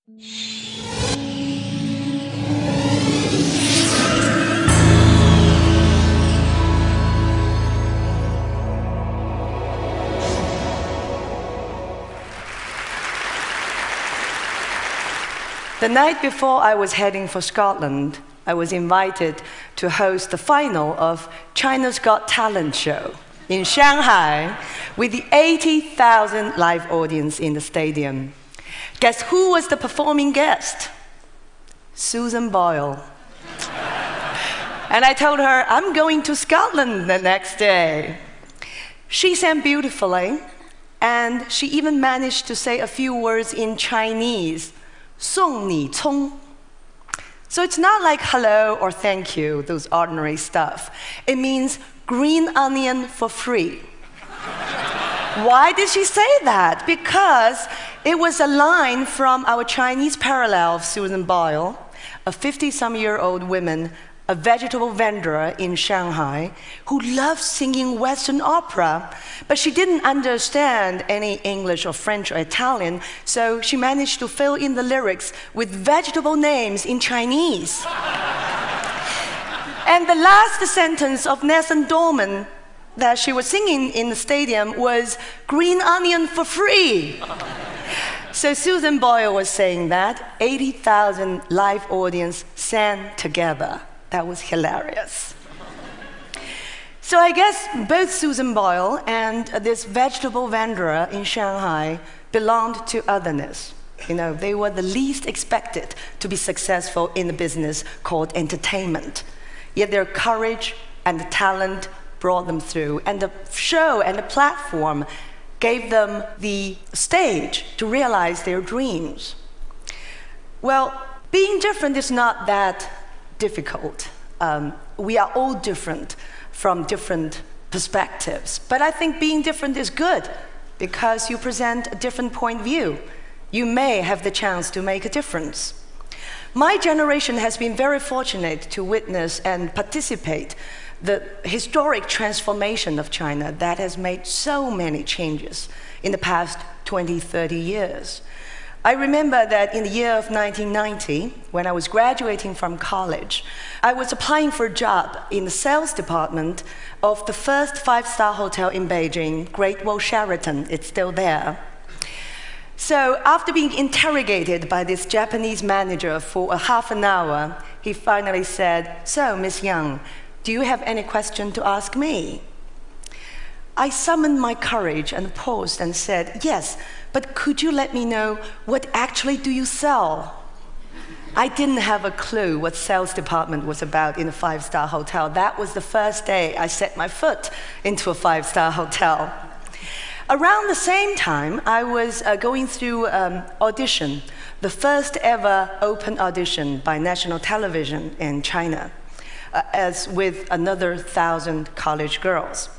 The night before I was heading for Scotland, I was invited to host the final of China's Got Talent show in Shanghai with the 80,000 live audience in the stadium. Guess who was the performing guest? Susan Boyle. And I told her, I'm going to Scotland the next day. She sang beautifully, and she even managed to say a few words in Chinese. 送你葱. So it's not like hello or thank you, those ordinary stuff. It means green onion for free. Why did she say that? Because it was a line from our Chinese parallel of Susan Boyle, a 50-some-year-old woman, a vegetable vendor in Shanghai, who loved singing Western opera, but she didn't understand any English or French or Italian, so she managed to fill in the lyrics with vegetable names in Chinese. And the last sentence of Nessun Dorma that she was singing in the stadium was green onion for free. So Susan Boyle was saying that 80,000 live audience sang together. That was hilarious. So I guess both Susan Boyle and this vegetable vendor in Shanghai belonged to otherness. You know, they were the least expected to be successful in the business called entertainment. Yet their courage and the talent brought them through, and the show and the platform gave them the stage to realize their dreams. Well, being different is not that difficult. We are all different from different perspectives. But I think being different is good because you present a different point of view. You may have the chance to make a difference. My generation has been very fortunate to witness and participate the historic transformation of China that has made so many changes in the past 20, 30 years. I remember that in the year of 1990, when I was graduating from college, I was applying for a job in the sales department of the first five-star hotel in Beijing, Great Wall Sheraton. It's still there. So after being interrogated by this Japanese manager for a half an hour, he finally said, "So, Miss Yang, do you have any question to ask me?" I summoned my courage and paused and said, "Yes, but could you let me know what actually do you sell?" I didn't have a clue what sales department was about in a five-star hotel. That was the first day I set my foot into a five-star hotel. Around the same time, I was going through audition, the first ever open audition by national television in China, as with another 1,000 college girls.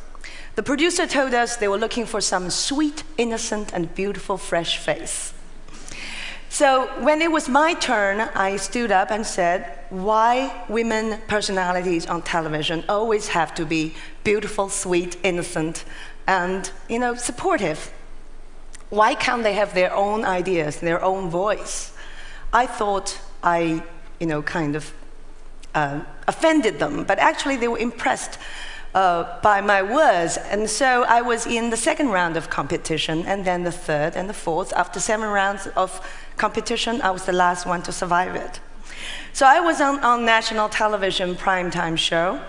The producer told us they were looking for some sweet, innocent, and beautiful, fresh face. So when it was my turn, I stood up and said, why women personalities on television always have to be beautiful, sweet, innocent, and, you know, supportive? Why can't they have their own ideas, their own voice? I thought I, kind of offended them, but actually they were impressed by my words. And so I was in the second round of competition, and then the third and the fourth. After 7 rounds of competition, I was the last one to survive it. So I was on national television primetime show,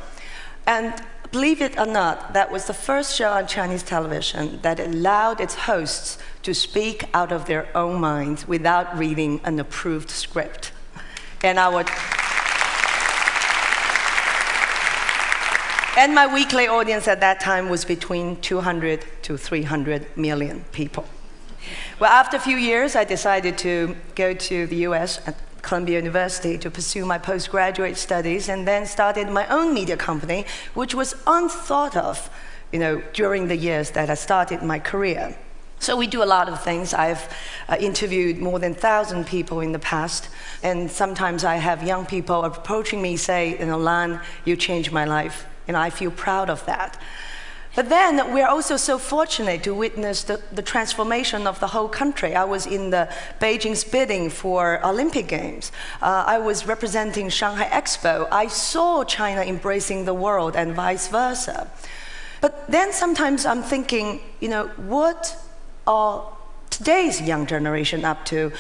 and believe it or not, that was the first show on Chinese television that allowed its hosts to speak out of their own minds without reading an approved script. And my weekly audience at that time was between 200 to 300 million people. Well, after a few years, I decided to go to the US at Columbia University to pursue my postgraduate studies, and then started my own media company, which was unthought of, during the years that I started my career. So we do a lot of things. I've interviewed more than 1,000 people in the past, and sometimes I have young people approaching me, say, Lan, you changed my life. I feel proud of that. But then we're also so fortunate to witness the transformation of the whole country. I was in the Beijing's bidding for Olympic Games. I was representing Shanghai Expo. I saw China embracing the world and vice versa. But then sometimes I'm thinking, what are today's young generation up to?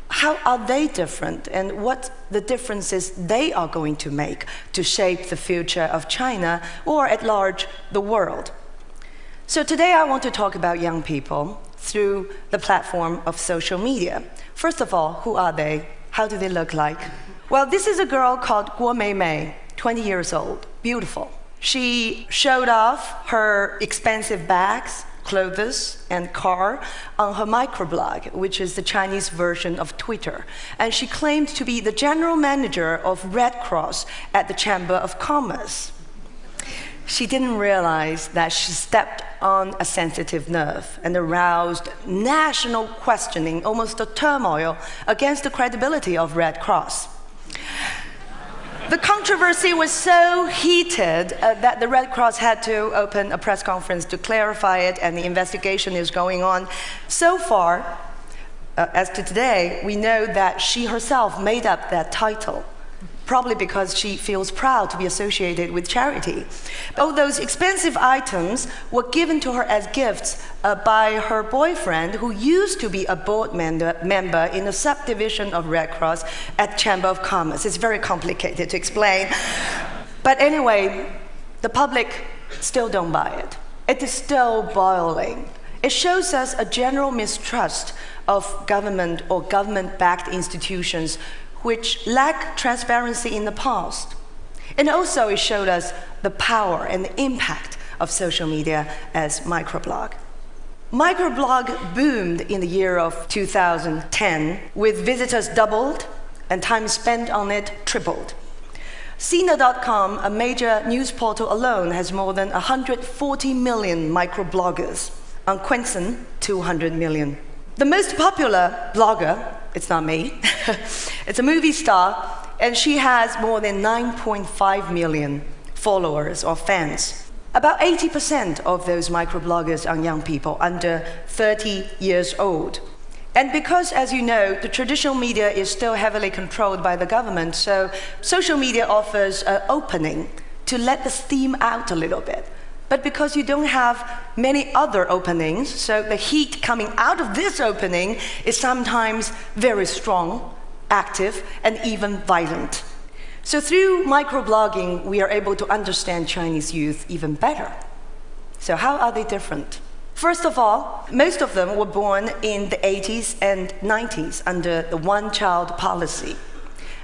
How are they different, and what the differences they are going to make to shape the future of China, or at large, the world? So today I want to talk about young people through the platform of social media. First of all, who are they? How do they look like? Well, this is a girl called Guo Meimei, 20 years old, beautiful. She showed off her expensive bags, clothes, and car on her microblog, which is the Chinese version of Twitter. And she claimed to be the general manager of Red Cross at the Chamber of Commerce. She didn't realize that she stepped on a sensitive nerve and aroused national questioning, almost a turmoil, against the credibility of Red Cross. The controversy was so heated that the Red Cross had to open a press conference to clarify it, and the investigation is going on. So far, as to today, we know that she herself made up that title, probably because she feels proud to be associated with charity. All those expensive items were given to her as gifts by her boyfriend, who used to be a board member in a subdivision of Red Cross at Chamber of Commerce. It's very complicated to explain. But anyway, the public still don't buy it. It is still boiling. It shows us a general mistrust of government or government-backed institutions which lack transparency in the past. And also it showed us the power and the impact of social media as microblog. Microblog boomed in the year of 2010, with visitors doubled and time spent on it tripled. Sina.com, a major news portal alone, has more than 140 million microbloggers. On Quentin, 200 million. The most popular blogger, it's not me, it's a movie star, and she has more than 9.5 million followers or fans. About 80% of those microbloggers are young people under 30 years old. And because, as you know, the traditional media is still heavily controlled by the government, so social media offers an opening to let the steam out a little bit. But because you don't have many other openings, so the heat coming out of this opening is sometimes very strong, active, and even violent. So through microblogging, we are able to understand Chinese youth even better. So how are they different? First of all, most of them were born in the 80s and 90s under the one-child policy.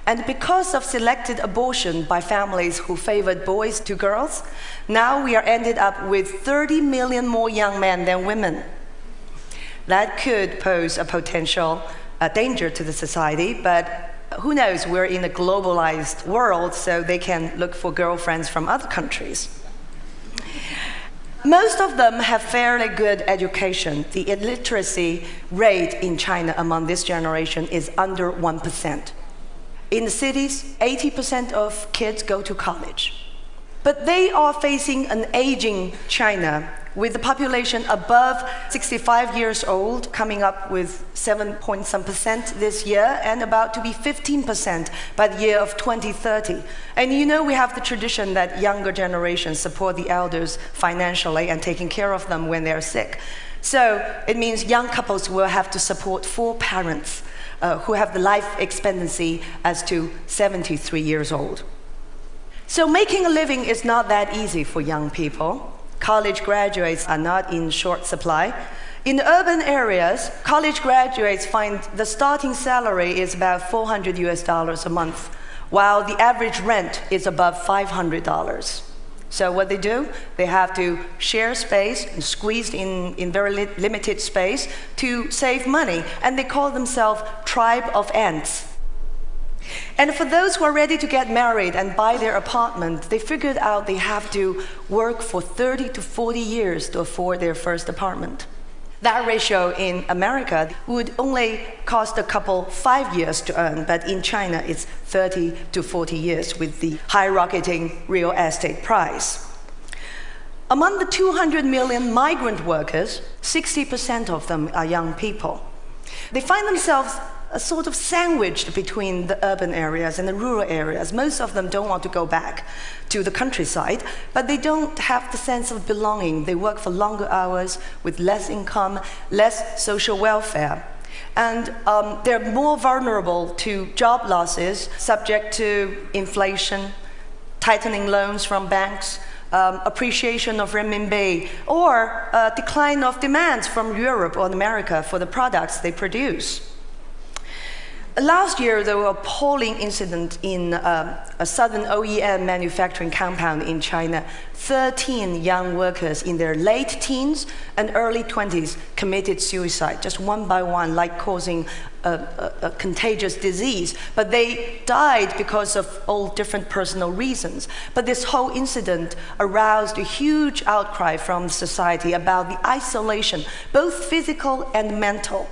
And because of selected abortion by families who favored boys to girls, now we are ended up with 30 million more young men than women. That could pose a potential danger to the society, but who knows, we're in a globalized world, so they can look for girlfriends from other countries. Most of them have fairly good education. The illiteracy rate in China among this generation is under 1%. In the cities, 80% of kids go to college. But they are facing an aging China, with the population above 65 years old coming up with 7-point-some% this year, and about to be 15% by the year of 2030. And you know we have the tradition that younger generations support the elders financially and taking care of them when they're sick. So it means young couples will have to support 4 parents who have the life expectancy as to 73 years old. So making a living is not that easy for young people. College graduates are not in short supply. In urban areas, college graduates find the starting salary is about $400 a month, while the average rent is above $500. So what they do, they have to share space and squeezed in very limited space to save money, and they call themselves tribe of ants. And for those who are ready to get married and buy their apartment, they figured out they have to work for 30 to 40 years to afford their first apartment. That ratio in America would only cost a couple 5 years to earn, but in China it's 30 to 40 years with the high rocketing real estate price. Among the 200 million migrant workers, 60% of them are young people. They find themselves sort of sandwiched between the urban areas and the rural areas. Most of them don't want to go back to the countryside, but they don't have the sense of belonging. They work for longer hours with less income, less social welfare. And they're more vulnerable to job losses, subject to inflation, tightening loans from banks, appreciation of renminbi, or decline of demands from Europe or America for the products they produce. Last year, there was an appalling incident in a southern OEM manufacturing compound in China. 13 young workers in their late teens and early 20s committed suicide, just one by one, like causing a contagious disease. But they died because of all different personal reasons. But this whole incident aroused a huge outcry from society about the isolation, both physical and mental,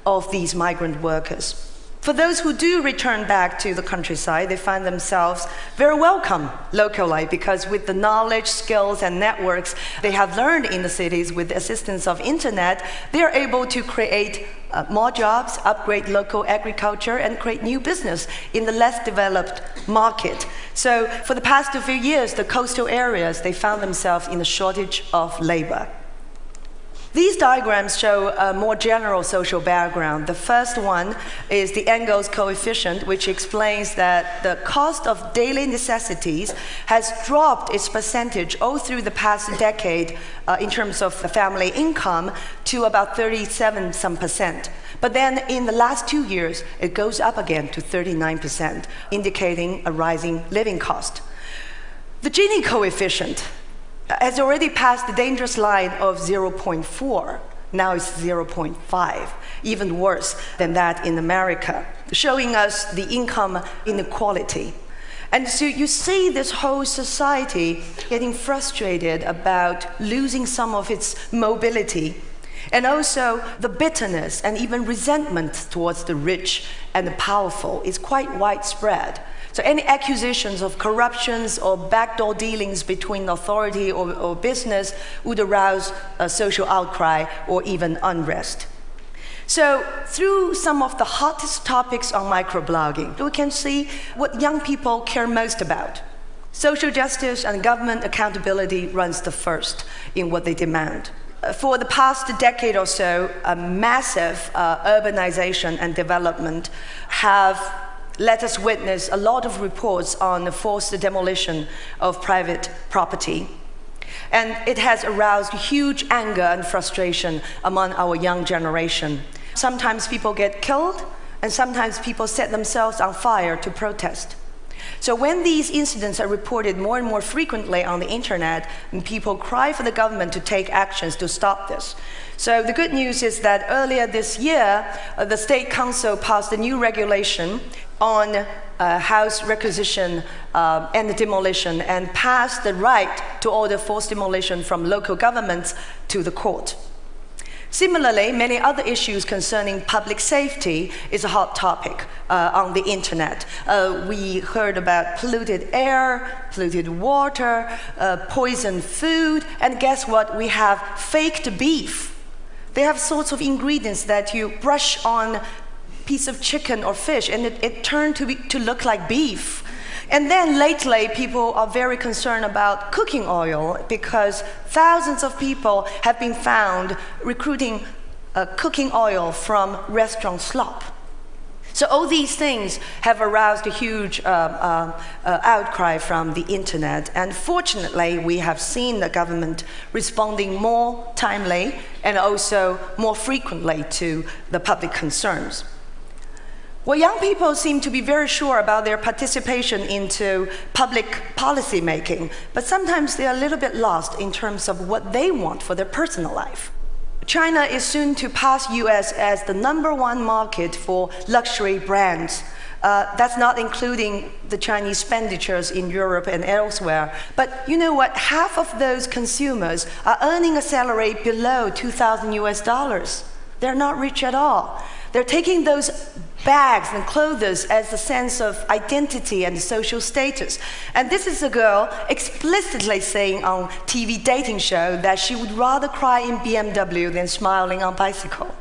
of these migrant workers. For those who do return back to the countryside, they find themselves very welcome locally because with the knowledge, skills, and networks they have learned in the cities with the assistance of internet, they are able to create more jobs, upgrade local agriculture, and create new business in the less developed market. So for the past few years, the coastal areas, they found themselves in a shortage of labor. These diagrams show a more general social background. The first one is the Engels coefficient, which explains that the cost of daily necessities has dropped its percentage all through the past decade in terms of the family income to about 37%. But then in the last 2 years, it goes up again to 39%, indicating a rising living cost. The Gini coefficient has already passed the dangerous line of 0.4. Now it's 0.5, even worse than that in America, showing us the income inequality. And so you see this whole society getting frustrated about losing some of its mobility, and also the bitterness and even resentment towards the rich and the powerful is quite widespread. So any accusations of corruptions or backdoor dealings between authority or business would arouse a social outcry or even unrest. So through some of the hottest topics on microblogging, we can see what young people care most about. Social justice and government accountability runs the first in what they demand. For the past decade or so, a massive urbanization and development have let us witness a lot of reports on the forced demolition of private property. And it has aroused huge anger and frustration among our young generation. Sometimes people get killed, and sometimes people set themselves on fire to protest. So when these incidents are reported more and more frequently on the internet, and people cry for the government to take actions to stop this. So the good news is that earlier this year, the State Council passed a new regulation on house requisition and demolition, and passed the right to order forced demolition from local governments to the court. Similarly, many other issues concerning public safety is a hot topic on the internet. We heard about polluted air, polluted water, poisoned food, and guess what? We have faked beef. They have sorts of ingredients that you brush on piece of chicken or fish, and it turned to look like beef. And then lately, people are very concerned about cooking oil because thousands of people have been found recruiting cooking oil from restaurant slop. So all these things have aroused a huge outcry from the internet. And fortunately, we have seen the government responding more timely and also more frequently to the public concerns. Well, young people seem to be very sure about their participation into public policy making, but sometimes they are a little bit lost in terms of what they want for their personal life. China is soon to pass US as the #1 market for luxury brands. That's not including the Chinese expenditures in Europe and elsewhere. But you know what? Half of those consumers are earning a salary below $2,000 US. They're not rich at all. They're taking those bags and clothes as a sense of identity and social status. And this is a girl explicitly saying on TV dating show that she would rather cry in BMW than smiling on bicycle.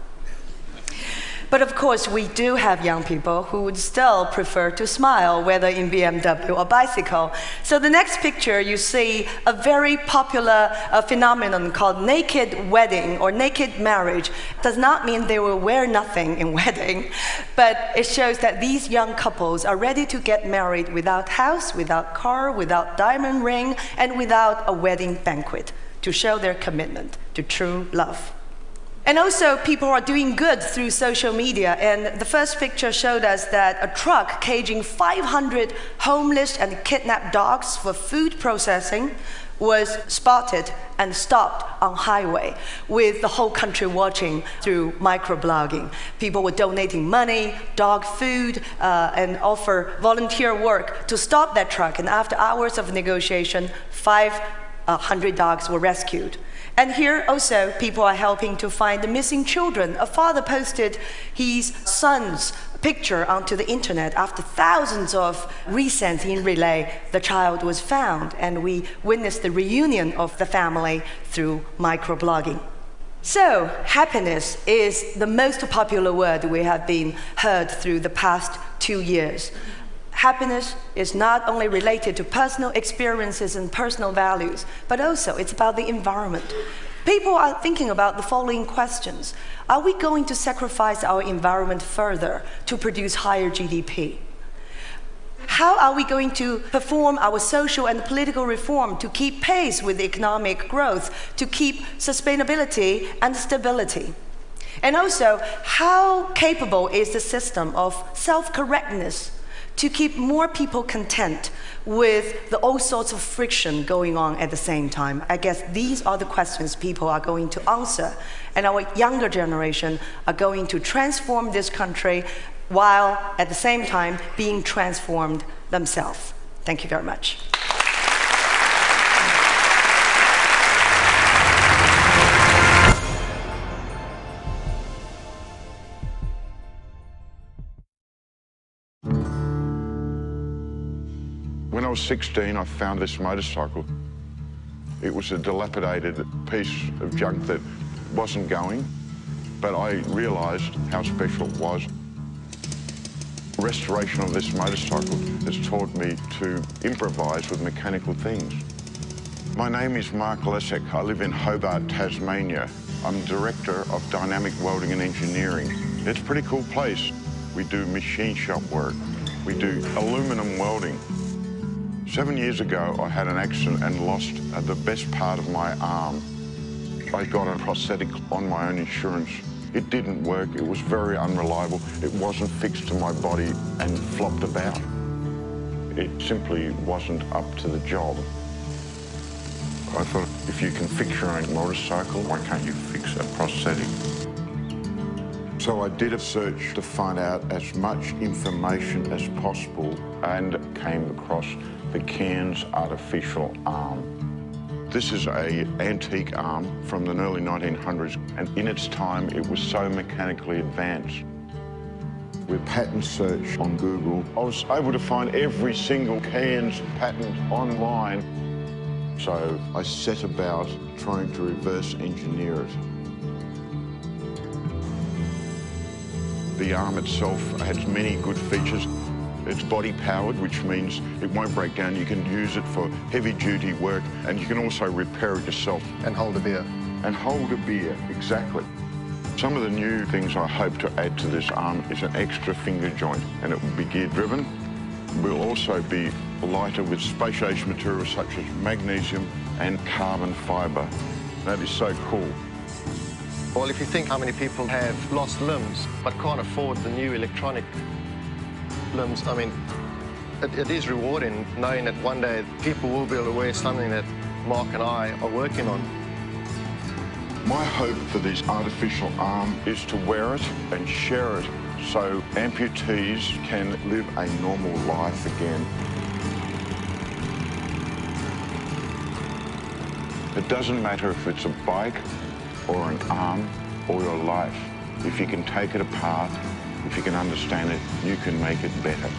But of course, we do have young people who would still prefer to smile, whether in BMW or bicycle. So the next picture, you see a very popular phenomenon called naked wedding or naked marriage. Does not mean they will wear nothing in wedding, but it shows that these young couples are ready to get married without house, without car, without diamond ring, and without a wedding banquet to show their commitment to true love. And also, people are doing good through social media. And the first picture showed us that a truck caging 500 homeless and kidnapped dogs for food processing was spotted and stopped on highway, with the whole country watching through microblogging. People were donating money, dog food, and offer volunteer work to stop that truck. And after hours of negotiation, 500 dogs were rescued. And here also, people are helping to find the missing children. A father posted his son's picture onto the internet. After thousands of resends in relay, the child was found, and we witnessed the reunion of the family through microblogging. So, happiness is the most popular word we have been heard through the past 2 years. Happiness is not only related to personal experiences and personal values, but also it's about the environment. People are thinking about the following questions. Are we going to sacrifice our environment further to produce higher GDP? How are we going to perform our social and political reform to keep pace with economic growth, to keep sustainability and stability? And also, how capable is the system of self-correctness to keep more people content with all sorts of friction going on at the same time? I guess these are the questions people are going to answer. And our younger generation are going to transform this country while at the same time being transformed themselves. Thank you very much. When I was 16, I found this motorcycle. It was a dilapidated piece of junk that wasn't going, but I realised how special it was. Restoration of this motorcycle has taught me to improvise with mechanical things. My name is Mark Lesek. I live in Hobart, Tasmania. I'm Director of Dynamic Welding and Engineering. It's a pretty cool place. We do machine shop work. We do aluminium welding. 7 years ago, I had an accident and lost the best part of my arm. I got a prosthetic on my own insurance. It didn't work. It was very unreliable. It wasn't fixed to my body and flopped about. It simply wasn't up to the job. I thought, if you can fix your own motorcycle, why can't you fix a prosthetic? So I did a search to find out as much information as possible and came across the Cairns artificial arm. This is an antique arm from the early 1900s, and in its time it was so mechanically advanced. With patent search on Google, I was able to find every single Cairns patent online. So I set about trying to reverse engineer it. The arm itself has many good features. It's body-powered, which means it won't break down. You can use it for heavy-duty work, and you can also repair it yourself. And hold a beer. And hold a beer, exactly. Some of the new things I hope to add to this arm is an extra finger joint, and it will be gear-driven. We'll also be lighter with spacious materials such as magnesium and carbon fibre. That is so cool. Well, if you think how many people have lost limbs but can't afford the new electronic limbs, I mean, it is rewarding knowing that one day people will be able to wear something that Mark and I are working on. My hope for this artificial arm is to wear it and share it so amputees can live a normal life again. It doesn't matter if it's a bike or an arm or your life. If you can take it apart If you can understand it, you can make it better.